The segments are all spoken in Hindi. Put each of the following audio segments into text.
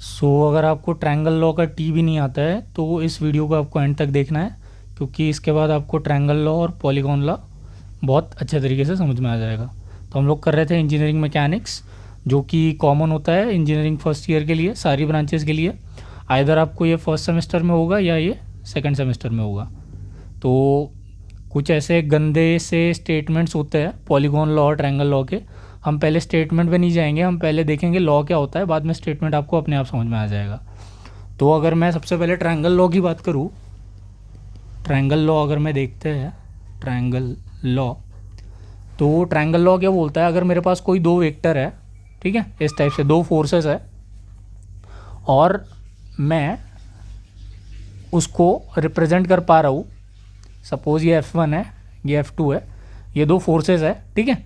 अगर आपको ट्रायंगल लॉ का टी भी नहीं आता है तो इस वीडियो को आपको एंड तक देखना है, क्योंकि इसके बाद आपको ट्रायंगल लॉ और पॉलीगॉन लॉ बहुत अच्छे तरीके से समझ में आ जाएगा। तो हम लोग कर रहे थे इंजीनियरिंग मैकेनिक्स, जो कि कॉमन होता है इंजीनियरिंग फर्स्ट ईयर के लिए, सारी ब्रांचेस के लिए। आइदर आपको ये फर्स्ट सेमेस्टर में होगा या ये सेकंड सेमेस्टर में होगा। तो कुछ ऐसे गंदे से स्टेटमेंट्स होते हैं पॉलीगॉन लॉ और ट्रायंगल लॉ के। हम पहले स्टेटमेंट पे नहीं जाएंगे, हम पहले देखेंगे लॉ क्या होता है, बाद में स्टेटमेंट आपको अपने आप समझ में आ जाएगा। तो अगर मैं सबसे पहले ट्रायंगल लॉ की बात करूँ, ट्रायंगल लॉ अगर मैं देखते हैं ट्रायंगल लॉ, तो ट्रायंगल लॉ क्या बोलता है, अगर मेरे पास कोई दो वेक्टर है, ठीक है, इस टाइप से दो फोर्सेस है, और मैं उसको रिप्रेजेंट कर पा रहा हूँ, सपोज ये F1 है, ये F2 है, ये दो फोर्सेस है, ठीक है।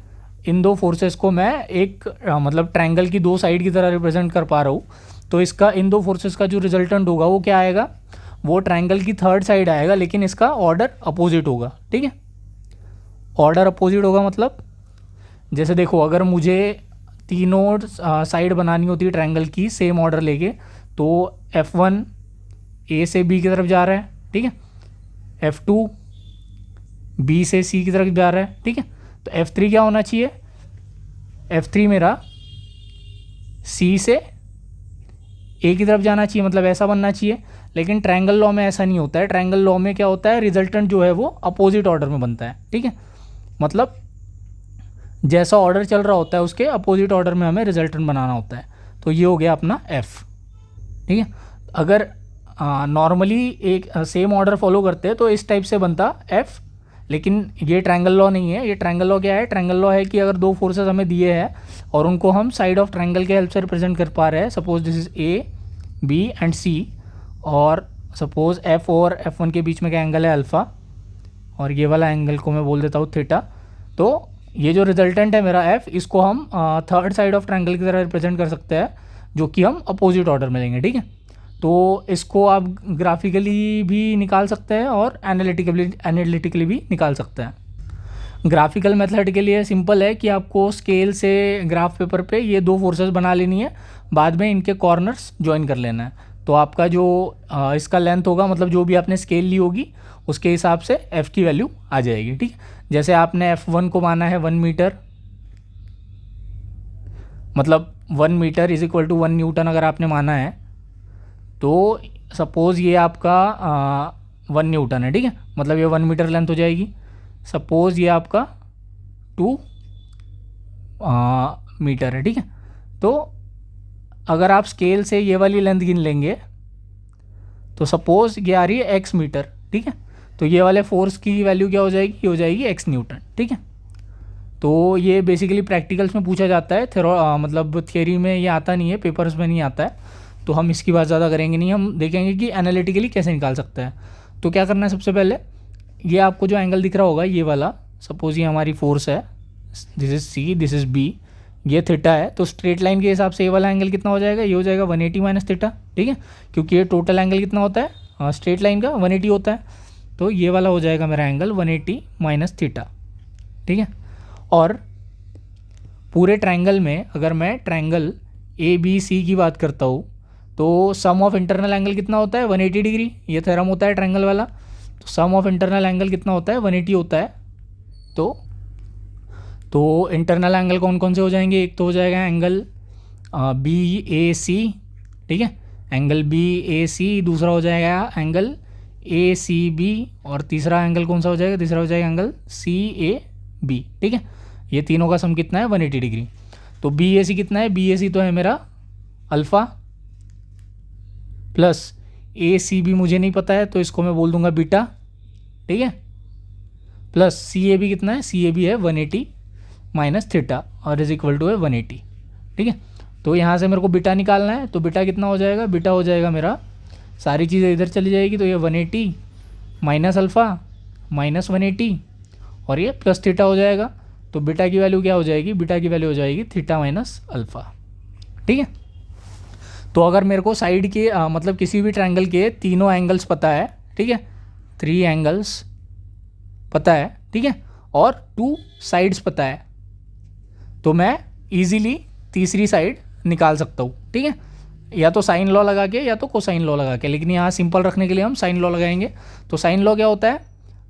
इन दो फोर्सेस को मैं एक मतलब ट्रायंगल की दो साइड की तरह रिप्रेजेंट कर पा रहा हूँ। तो इसका इन दो फोर्सेस का जो रिजल्टेंट होगा वो क्या आएगा, वो ट्रायंगल की थर्ड साइड आएगा, लेकिन इसका ऑर्डर अपोजिट होगा, ठीक है। ऑर्डर अपोजिट होगा मतलब, जैसे देखो, अगर मुझे तीनों साइड बनानी होती है ट्रायंगल की सेम ऑर्डर लेके, तो F1 A से B की तरफ जा रहा है, ठीक है, F2 B से C की तरफ जा रहा है, ठीक है। तो F3 क्या होना चाहिए, F3 मेरा C से A की तरफ जाना चाहिए, मतलब ऐसा बनना चाहिए। लेकिन ट्रायंगल लॉ में ऐसा नहीं होता है। ट्रायंगल लॉ में क्या होता है, रिजल्टेंट जो है वो अपोजिट ऑर्डर में बनता है, ठीक है। मतलब जैसा ऑर्डर चल रहा होता है उसके अपोजिट ऑर्डर में हमें रिजल्टेंट बनाना होता है। तो ये हो गया अपना F, ठीक है। अगर नॉर्मली एक सेम ऑर्डर फॉलो करते हैं तो इस टाइप से बनता F, लेकिन ये ट्रायंगल लॉ नहीं है। ये ट्रायंगल लॉ क्या है, ट्रायंगल लॉ है कि अगर दो फोर्सेस हमें दिए हैं और उनको हम साइड ऑफ ट्रायंगल के हेल्प से रिप्रेजेंट कर पा रहे हैं, suppose this is A B and C, और सपोज F और F1 के बीच में क्या एंगल है, अल्फ़ा, और ये वाला एंगल को मैं बोल देता हूँ थीटा। तो ये जो रिजल्टेंट है मेरा F, इसको हम थर्ड साइड ऑफ ट्रायंगल की तरह रिप्रेजेंट कर सकते हैं, जो कि हम अपोजिट ऑर्डर में लेंगे, ठीक है। तो इसको आप ग्राफिकली भी निकाल सकते हैं और एनालिटिकली भी निकाल सकते हैं। ग्राफिकल मेथड के लिए सिंपल है कि आपको स्केल से ग्राफ पेपर पे ये दो फोर्सेस बना लेनी है, बाद में इनके कॉर्नर्स ज्वाइन कर लेना है। तो आपका जो इसका लेंथ होगा, मतलब जो भी आपने स्केल ली होगी उसके हिसाब से F की वैल्यू आ जाएगी, ठीक है। जैसे आपने F1 को माना है 1 मीटर, मतलब 1 metre is equal to 1 newton अगर आपने माना है, तो सपोज़ ये आपका 1 न्यूटन है, ठीक है, मतलब ये 1 मीटर लेंथ हो जाएगी। सपोज़ ये आपका 2 मीटर है, ठीक है। तो अगर आप स्केल से ये वाली लेंथ गिन लेंगे तो सपोज़ ये आ रही है x मीटर, ठीक है। तो ये वाले फोर्स की वैल्यू क्या हो जाएगी, ये हो जाएगी x न्यूटन, ठीक है। तो ये बेसिकली प्रैक्टिकल्स में पूछा जाता है, मतलब थियरी में ये आता नहीं है, पेपर्स में नहीं आता है। तो हम इसकी बात ज़्यादा करेंगे नहीं, हम देखेंगे कि एनालिटिकली कैसे निकाल सकते हैं। तो क्या करना है, सबसे पहले ये आपको जो एंगल दिख रहा होगा ये वाला, सपोज ये हमारी फोर्स है, this is C, this is B, ये थीटा है। तो स्ट्रेट लाइन के हिसाब से ये वाला एंगल कितना हो जाएगा, ये हो जाएगा 180 माइनस थीटा, ठीक है, क्योंकि ये टोटल एंगल कितना होता है स्ट्रेट लाइन का 180 होता है। तो ये वाला हो जाएगा मेरा एंगल 180 माइनस थीटा, ठीक है। और पूरे ट्रायंगल में अगर मैं ट्रायंगल ABC की बात करता हूँ, तो सम ऑफ इंटरनल एंगल कितना होता है, 180 डिग्री। ये थ्योरम होता है ट्रायंगल वाला। तो सम ऑफ इंटरनल एंगल कितना होता है, 180 होता है। तो इंटरनल एंगल कौन कौन से हो जाएंगे, एक तो हो जाएगा एंगल BAC, ठीक है, एंगल BAC। दूसरा हो जाएगा एंगल ACB, और तीसरा एंगल कौन सा हो जाएगा, तीसरा हो जाएगा एंगल CAB, ठीक है। ये तीनों का सम कितना है, 180 डिग्री। तो BAC कितना है, BAC तो है मेरा अल्फ़ा, प्लस ACB मुझे नहीं पता है तो इसको मैं बोल दूंगा बीटा, ठीक है, प्लस CAB कितना है, CAB है 180 माइनस थीटा, और इज इक्वल टू है 180, ठीक है। तो यहाँ से मेरे को बीटा निकालना है, तो बीटा कितना हो जाएगा, बीटा हो जाएगा मेरा, सारी चीज़ें इधर चली जाएगी, तो ये 180 माइनस अल्फ़ा माइनस 180, और ये प्लस थीटा हो जाएगा। तो बीटा की वैल्यू क्या हो जाएगी, बीटा की वैल्यू हो जाएगी थीटा माइनस अल्फ़ा, ठीक है। तो अगर मेरे को साइड के मतलब किसी भी ट्रायंगल के तीनों एंगल्स पता है, ठीक है, 3 एंगल्स पता है, ठीक है, और 2 साइड्स पता है, तो मैं इजीली तीसरी साइड निकाल सकता हूँ, ठीक है। या तो साइन लॉ लगा के या तो कोसाइन लॉ लगा के, लेकिन यहाँ सिंपल रखने के लिए हम साइन लॉ लगाएंगे। तो साइन लॉ क्या होता है,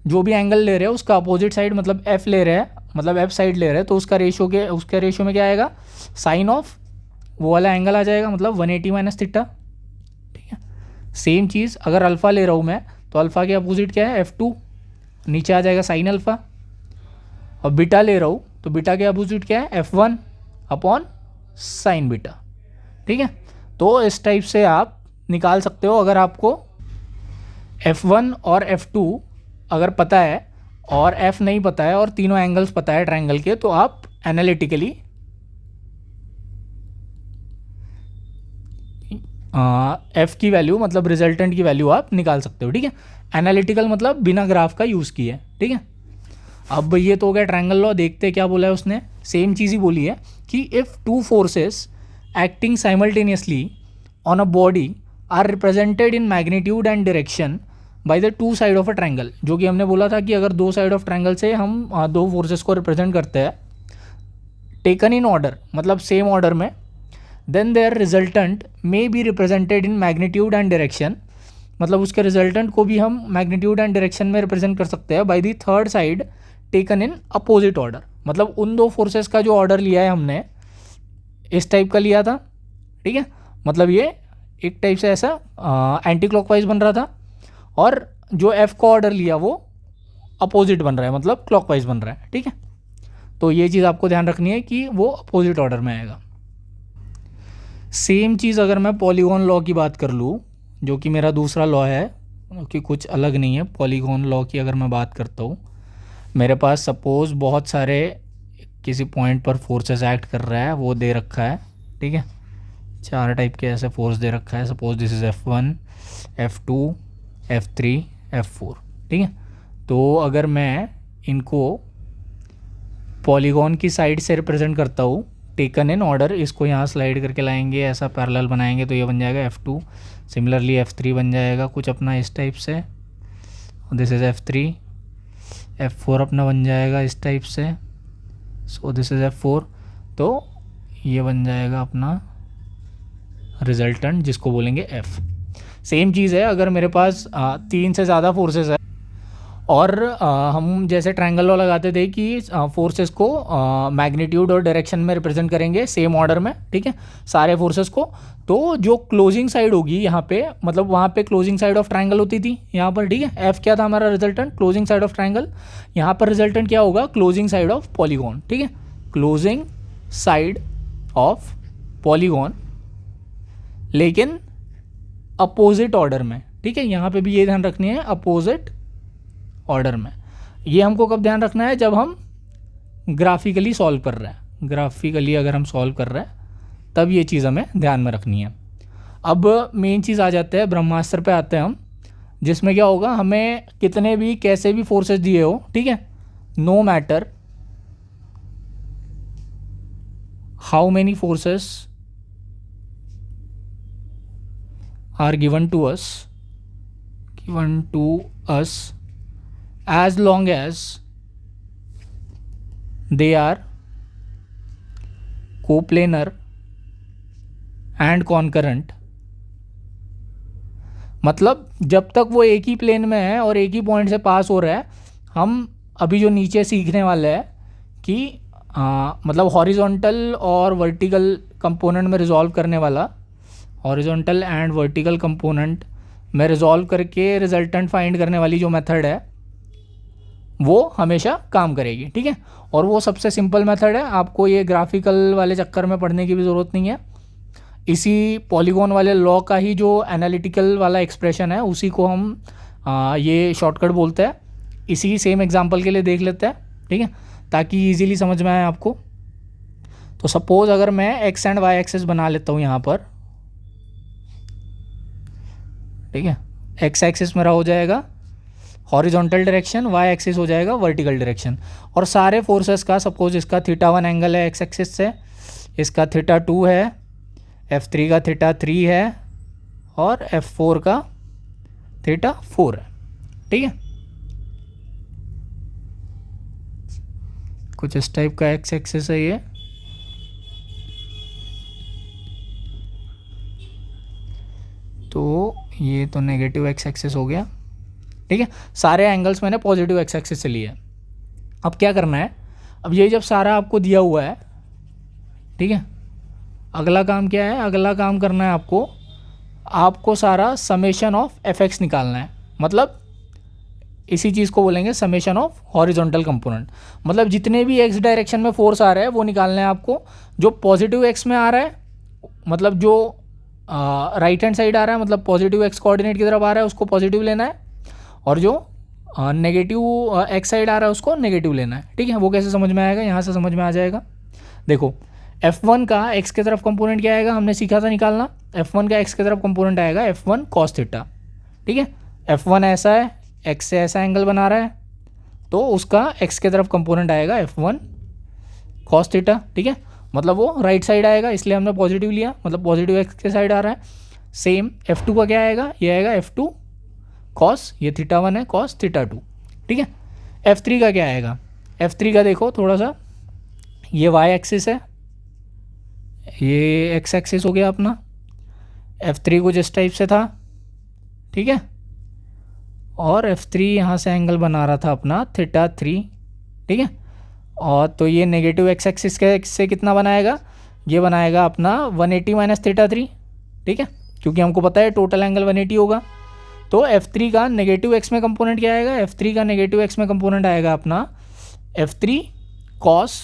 जो भी एंगल ले रहे हैं उसका अपोजिट साइड मतलब एफ ले रहे हैं, मतलब एफ साइड ले रहे हैं, तो उसका रेशियो में क्या आएगा, साइन ऑफ वो वाला एंगल आ जाएगा, मतलब 180 माइनस थीटा। ठीक है, सेम चीज़ अगर अल्फ़ा ले रहा हूँ मैं, तो अल्फ़ा के अपोजिट क्या है, F2, नीचे आ जाएगा साइन अल्फ़ा। और बीटा ले रहा हूँ तो बीटा के अपोजिट क्या है, F1 अपॉन साइन बीटा। ठीक है, तो इस टाइप से आप निकाल सकते हो। अगर आपको F1 और F2 अगर पता है और F नहीं पता है और तीनों एंगल्स पता है ट्रायंगल के, तो आप एनालिटिकली F की वैल्यू मतलब रिजल्टेंट की वैल्यू आप निकाल सकते हो। ठीक है, एनालिटिकल मतलब बिना ग्राफ का यूज़ किए। ठीक है, अब ये तो हो गया ट्रायंगल लॉ। देखते क्या बोला है उसने, सेम चीज़ ही बोली है कि if two forces acting simultaneously on a body are represented in magnitude and direction by the two side of a triangle, जो कि हमने बोला था कि अगर दो साइड ऑफ ट्रायंगल से हम दो फोर्सेस को रिप्रेजेंट करते हैं टेकन इन ऑर्डर मतलब सेम ऑर्डर में, then their resultant may be represented in magnitude and direction, मतलब उसके रिजल्टेंट को भी हम मैग्नीट्यूड एंड डायरेक्शन में रिप्रेजेंट कर सकते हैं by the third side taken in opposite order. मतलब उन दो फोर्सेस का जो ऑर्डर लिया है हमने इस टाइप का लिया था। ठीक है, मतलब ये एक टाइप से ऐसा एंटी क्लॉकवाइज बन रहा था, और जो एफ का ऑर्डर लिया वो अपोजिट बन रहा है, मतलब क्लॉकवाइज बन रहा है। ठीक है, तो ये चीज़ आपको ध्यान रखनी है कि वो अपोजिट ऑर्डर में आएगा। सेम चीज़ अगर मैं पॉलीगॉन लॉ की बात कर लूँ, जो कि मेरा दूसरा लॉ है, कि कुछ अलग नहीं है। पॉलीगॉन लॉ की अगर मैं बात करता हूँ, मेरे पास सपोज़ बहुत सारे किसी पॉइंट पर फोर्सेस एक्ट कर रहा है, वो दे रखा है। ठीक है, चार टाइप के ऐसे फोर्स दे रखा है। Suppose this is F1, F2, F3, F4। ठीक है, तो अगर मैं इनको पॉलीगॉन की साइड से रिप्रेजेंट करता हूँ टेकन इन ऑर्डर, इसको यहाँ स्लाइड करके लाएंगे, ऐसा पैरेलल बनाएंगे तो ये बन जाएगा F2। सिमिलरली F3 बन जाएगा कुछ अपना इस टाइप से, दिस इज़ F3। F4 अपना बन जाएगा इस टाइप से, सो दिस इज़ F4। तो ये बन जाएगा अपना रिजल्टेंट जिसको बोलेंगे F। सेम चीज़ है अगर मेरे पास तीन से ज़्यादा फोर्सेस है और हम जैसे ट्रायंगल लॉ लगाते थे कि फोर्सेस को मैग्नीट्यूड और डायरेक्शन में रिप्रेजेंट करेंगे सेम ऑर्डर में। ठीक है, सारे फोर्सेस को, तो जो क्लोजिंग साइड होगी यहाँ पे, मतलब वहाँ पे क्लोजिंग साइड ऑफ ट्रायंगल होती थी यहाँ पर। ठीक है, F क्या था हमारा resultant, closing side of triangle. यहाँ पर रिजल्टेंट क्या होगा, क्लोजिंग साइड ऑफ पॉलीगॉन। ठीक है, क्लोजिंग साइड ऑफ पॉलीगॉन, लेकिन अपोजिट ऑर्डर में। ठीक है, यहाँ पे भी ये ध्यान रखनी है, अपोजिट ऑर्डर में। ये हमको कब ध्यान रखना है, जब हम ग्राफिकली सॉल्व कर रहे हैं। ग्राफिकली अगर हम सॉल्व कर रहे हैं तब ये चीज़ हमें ध्यान में रखनी है। अब मेन चीज़ आ जाते हैं, ब्रह्मास्त्र पे आते हैं हम, जिसमें क्या होगा, हमें कितने भी कैसे भी फोर्सेस दिए हो, ठीक है, no matter how many forces are given to us as long as they are coplanar and concurrent, मतलब जब तक वो एक ही प्लेन में है और एक ही पॉइंट से पास हो रहा है, हम अभी जो नीचे सीखने वाले हैं कि मतलब हॉरिजॉन्टल और वर्टिकल कंपोनेंट में रिजॉल्व करने वाला, हॉरिजॉन्टल एंड वर्टिकल कंपोनेंट में रिजॉल्व करके रिजल्टेंट फाइंड करने वाली जो मेथड है वो हमेशा काम करेगी। ठीक है, और वो सबसे सिंपल मेथड है, आपको ये ग्राफिकल वाले चक्कर में पढ़ने की भी ज़रूरत नहीं है। इसी पॉलीगॉन वाले लॉ का ही जो एनालिटिकल वाला एक्सप्रेशन है उसी को हम ये शॉर्टकट बोलते हैं। इसी सेम एग्जांपल के लिए देख लेते हैं। ठीक है, ताकि इजीली समझ में आए आपको। तो सपोज़ अगर मैं एक्स एंड वाई एक्सेस बना लेता हूँ यहाँ पर, ठीक है, एक्स एक्सिस मेरा हो जाएगा हॉरिजॉन्टल डायरेक्शन, वाई एक्सिस हो जाएगा वर्टिकल डायरेक्शन, और सारे फोर्सेस का सपोज इसका θ1 एंगल है एक्स एक्सिस से, इसका θ2 है, F3 का θ3 है और F4 का θ4 है। ठीक है, कुछ इस टाइप का एक्स एक्सिस है ये। ये तो नेगेटिव एक्स एक्सिस हो गया, ठीक है। सारे एंगल्स मैंने पॉजिटिव एक्स एक्सिस से लिए। अब क्या करना है, अब ये जब सारा आपको दिया हुआ है, ठीक है, अगला काम क्या है, अगला काम करना है आपको सारा समेशन ऑफ एफ एक्स निकालना है। मतलब इसी चीज़ को बोलेंगे समेशन ऑफ हॉरिजॉन्टल कंपोनेंट। मतलब जितने भी एक्स डायरेक्शन में फोर्स आ रहे हैं वो निकालना है आपको। जो पॉजिटिव एक्स में आ रहा है, मतलब जो राइट हैंड साइड आ रहा है, मतलब पॉजिटिव एक्स कोऑर्डिनेट की तरफ आ रहा है, उसको पॉजिटिव लेना है। और जो नेगेटिव एक्स साइड आ रहा है उसको नेगेटिव लेना है, ठीक है। वो कैसे समझ में आएगा, यहाँ से समझ में आ जाएगा। देखो F1 का एक्स की तरफ कंपोनेंट क्या आएगा, हमने सीखा था निकालना। F1 का एक्स की तरफ कंपोनेंट आएगा F1 cos थीटा, ठीक है। F1 ऐसा है, एक्स से ऐसा एंगल बना रहा है, तो उसका एक्स की तरफ कंपोनेंट आएगा F1 cos थीटा, ठीक है। मतलब वो राइट साइड आएगा, इसलिए हमने पॉजिटिव लिया, मतलब पॉजिटिव एक्स के साइड आ रहा है। सेम F2 का क्या आएगा, ये आएगा F2 cos, ये थीटा 1 है, cos थीटा 2, ठीक है। F3 का क्या आएगा, F3 का देखो थोड़ा सा, ये y एक्सिस है, ये x एक्सिस हो गया अपना। F3 कुछ इस टाइप से था, ठीक है। और F3 यहाँ से एंगल बना रहा था अपना थीटा 3, ठीक है। और तो ये नेगेटिव x एक्सिस के से कितना बनाएगा, ये बनाएगा अपना 180 माइनस थीटा 3, ठीक है, क्योंकि हमको पता है टोटल एंगल 180 होगा। तो F3 का नेगेटिव एक्स में कंपोनेंट क्या आएगा, F3 का नेगेटिव एक्स में कंपोनेंट आएगा अपना F3 cos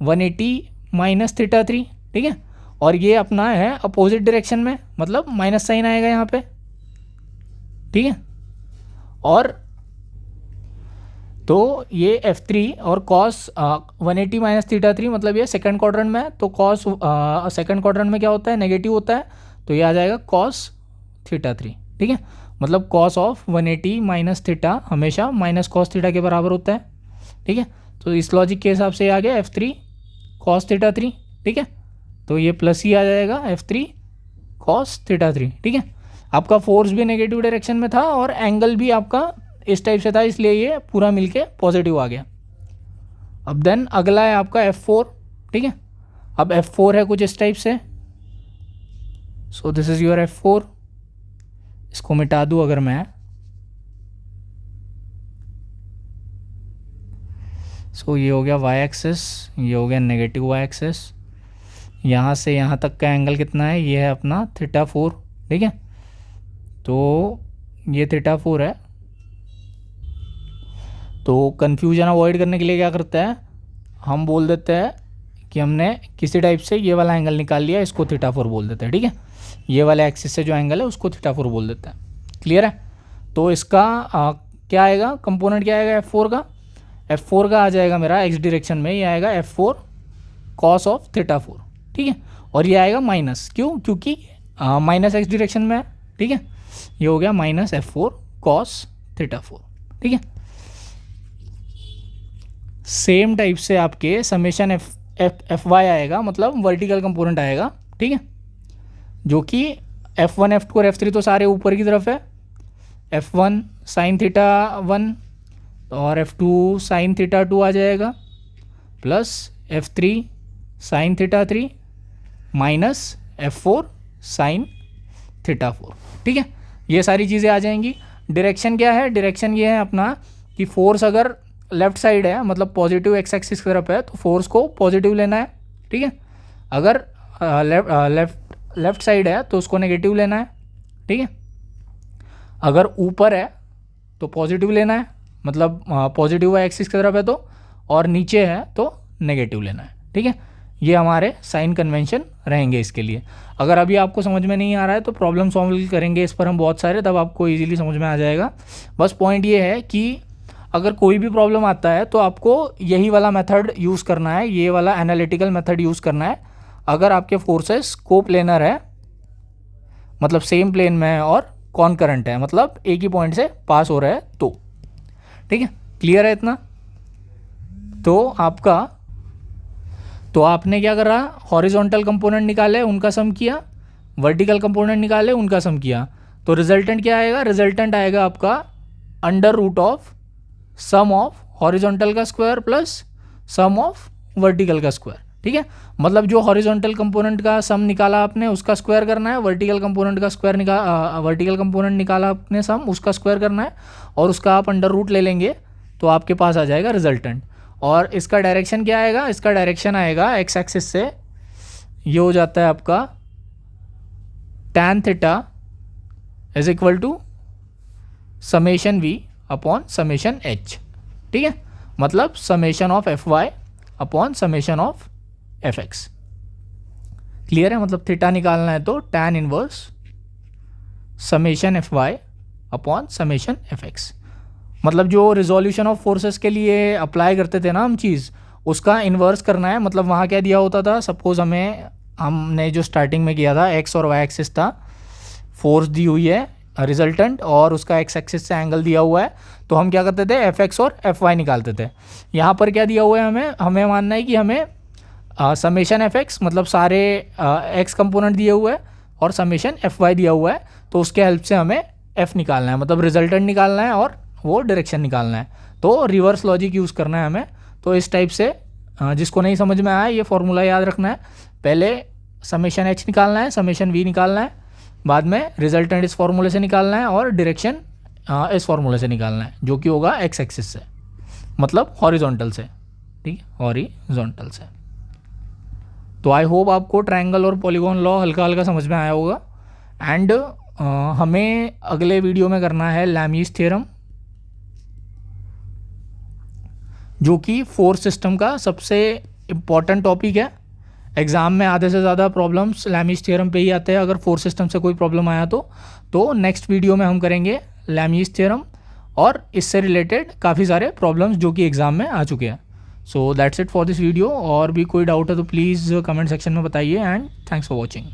180 माइनस थीटा 3, ठीक है। और ये अपना है अपोजिट डायरेक्शन में, मतलब माइनस साइन आएगा यहाँ पे, ठीक है। और तो ये F3 और cos 180 माइनस थीटा 3, मतलब ये सेकंड क्वाड्रेंट में है। तो cos सेकंड क्वाड्रेंट में क्या होता है, नेगेटिव होता है, तो ये आ जाएगा cos थीटा 3, ठीक है। मतलब cos ऑफ 180 माइनस थीटा हमेशा माइनस cos थीटा के बराबर होता है, ठीक है। तो इस लॉजिक के हिसाब से आ गया F3 cos थीटा 3, ठीक है। तो ये प्लस ही आ जाएगा F3 cos थीटा 3, ठीक है। आपका फोर्स भी नेगेटिव डायरेक्शन में था और एंगल भी आपका इस टाइप से था, इसलिए ये पूरा मिलके पॉजिटिव आ गया। अब देन अगला है आपका F4, ठीक है। अब F4 है कुछ इस टाइप से, so this is your F4। इसको मिटा दूँ अगर मैं, सो ये हो गया y एक्सिस, ये हो गया नेगेटिव y एक्सिस। यहाँ से यहाँ तक का एंगल कितना है, ये है अपना थीटा 4, ठीक है। तो ये थीटा 4 है। तो कन्फ्यूजन अवॉइड करने के लिए क्या करते हैं, हम बोल देते हैं कि हमने किसी टाइप से ये वाला एंगल निकाल लिया, इसको थीटा 4 बोल देते हैं, ठीक है। ये वाले एक्सिस से जो एंगल है उसको थीटा 4 बोल देते हैं, क्लियर है। तो इसका क्या आएगा, कंपोनेंट क्या आएगा F4 का, F4 का आ जाएगा मेरा एक्स डायरेक्शन में, ये आएगा F4 cos ऑफ थीटा 4, ठीक है। और ये आएगा माइनस, क्यों, क्योंकि माइनस एक्स डायरेक्शन में है, ठीक है। ये हो गया माइनस F4 cos थीटा 4, ठीक है। सेम टाइप से आपके समेशन एफ वाई आएगा, मतलब वर्टिकल कंपोनेंट आएगा, ठीक है, जो कि F1 F2 और F3 तो सारे ऊपर की तरफ है। F1 साइन थीटा 1 और F2 साइन थीटा 2 आ जाएगा, plus F3 sine theta 3 minus F4 sine theta 4, ठीक है। ये सारी चीज़ें आ जाएंगी। डायरेक्शन क्या है, डायरेक्शन ये है अपना कि फोर्स अगर लेफ्ट साइड है, मतलब पॉजिटिव एक्स एक्सिस की तरफ है, तो फोर्स को पॉजिटिव लेना है, ठीक है। अगर लेफ्ट साइड है तो उसको नेगेटिव लेना है, ठीक है। अगर ऊपर है तो पॉजिटिव लेना है, मतलब पॉजिटिव वाई एक्सिस की तरफ है तो, और नीचे है तो नेगेटिव लेना है, ठीक है। ये हमारे साइन कन्वेंशन रहेंगे इसके लिए। अगर अभी आपको समझ में नहीं आ रहा है तो प्रॉब्लम सॉल्व करेंगे इस पर हम बहुत सारे, तब आपको इजीली समझ में आ जाएगा। बस पॉइंट ये है कि अगर कोई भी प्रॉब्लम आता है तो आपको यही वाला मेथड यूज़ करना है, ये वाला एनालिटिकल मेथड यूज़ करना है। अगर आपके फोर्सेस को प्लेनर है, मतलब सेम प्लेन में है और कॉनकरेंट है, मतलब एक ही पॉइंट से पास हो रहा है, तो ठीक है, क्लियर है इतना। तो आपने क्या करा, हॉरिजॉन्टल कंपोनेंट निकाले उनका सम किया, वर्टिकल कंपोनेंट निकाले उनका सम किया, तो रिजल्टेंट क्या आएगा, रिजल्टेंट आएगा आपका under root of sum of horizontal का square plus sum of vertical का स्क्वायर, ठीक है। मतलब जो हॉरिजॉन्टल कंपोनेंट का सम निकाला आपने उसका स्क्वायर करना है, वर्टिकल कंपोनेंट का स्क्वायर वर्टिकल कंपोनेंट निकाला आपने सम उसका स्क्वायर करना है, और उसका आप अंडर रूट ले लेंगे तो आपके पास आ जाएगा रिजल्टेंट। और इसका डायरेक्शन क्या आएगा, इसका डायरेक्शन आएगा एक्स एक्सिस से, ये हो जाता है आपका tan theta is equal to summation v upon summation h, ठीक है। मतलब summation of F Y upon summation of F X. Clear है, मतलब थीटा निकालना है तो tan inverse summation F Y upon summation F X. मतलब जो रिजोल्यूशन ऑफ फोर्सेस के लिए अप्लाई करते थे ना हम चीज़, उसका इन्वर्स करना है। मतलब वहाँ क्या दिया होता था, सपोज हमने जो स्टार्टिंग में किया था एक्स और वाई एक्सिस था, फोर्स दी हुई है रिजल्टेंट और उसका एक्स एक्सिस से एंगल दिया हुआ है, तो हम क्या करते थे एफ एक्स और एफ वाई निकालते थे। यहाँ पर क्या दिया हुआ है, हमें मानना है कि हमें समेशन एफ एक्स मतलब सारे एक्स कंपोनेंट दिए हुए हैं और समेशन एफ वाई दिया हुआ है, तो उसके हेल्प से हमें एफ निकालना है, मतलब रिजल्टेंट निकालना है और वो डायरेक्शन निकालना है। तो रिवर्स लॉजिक यूज़ करना है हमें। तो इस टाइप से जिसको नहीं समझ में आया ये फॉर्मूला याद रखना है, पहले समेशन एच निकालना है, समेशन वी निकालना है, बाद में रिजल्टेंट इस फॉर्मूले से निकालना है और डायरेक्शन इस फॉर्मूले से निकालना है, जो कि होगा एक्स एक्सिस से, मतलब हॉरिजॉन्टल से, ठीक है, हॉरिजॉन्टल से। तो आई होप आपको ट्रायंगल और पॉलीगॉन लॉ हल्का हल्का समझ में आया होगा। एंड हमें अगले वीडियो में करना है लैमीज़ थ्योरम, जो कि फोर्स सिस्टम का सबसे इम्पॉर्टेंट टॉपिक है। एग्ज़ाम में आधे से ज़्यादा प्रॉब्लम्स लैमीज़ थ्योरम पे ही आते हैं अगर फोर्स सिस्टम से कोई प्रॉब्लम आया तो नेक्स्ट वीडियो में हम करेंगे लैमीज़ थ्योरम और इससे रिलेटेड काफ़ी सारे प्रॉब्लम्स जो कि एग्ज़ाम में आ चुके हैं। So that's it for this video. और भी कोई डाउट है तो प्लीज़ कमेंट सेक्शन में बताइए एंड थैंक्स फॉर वॉचिंग।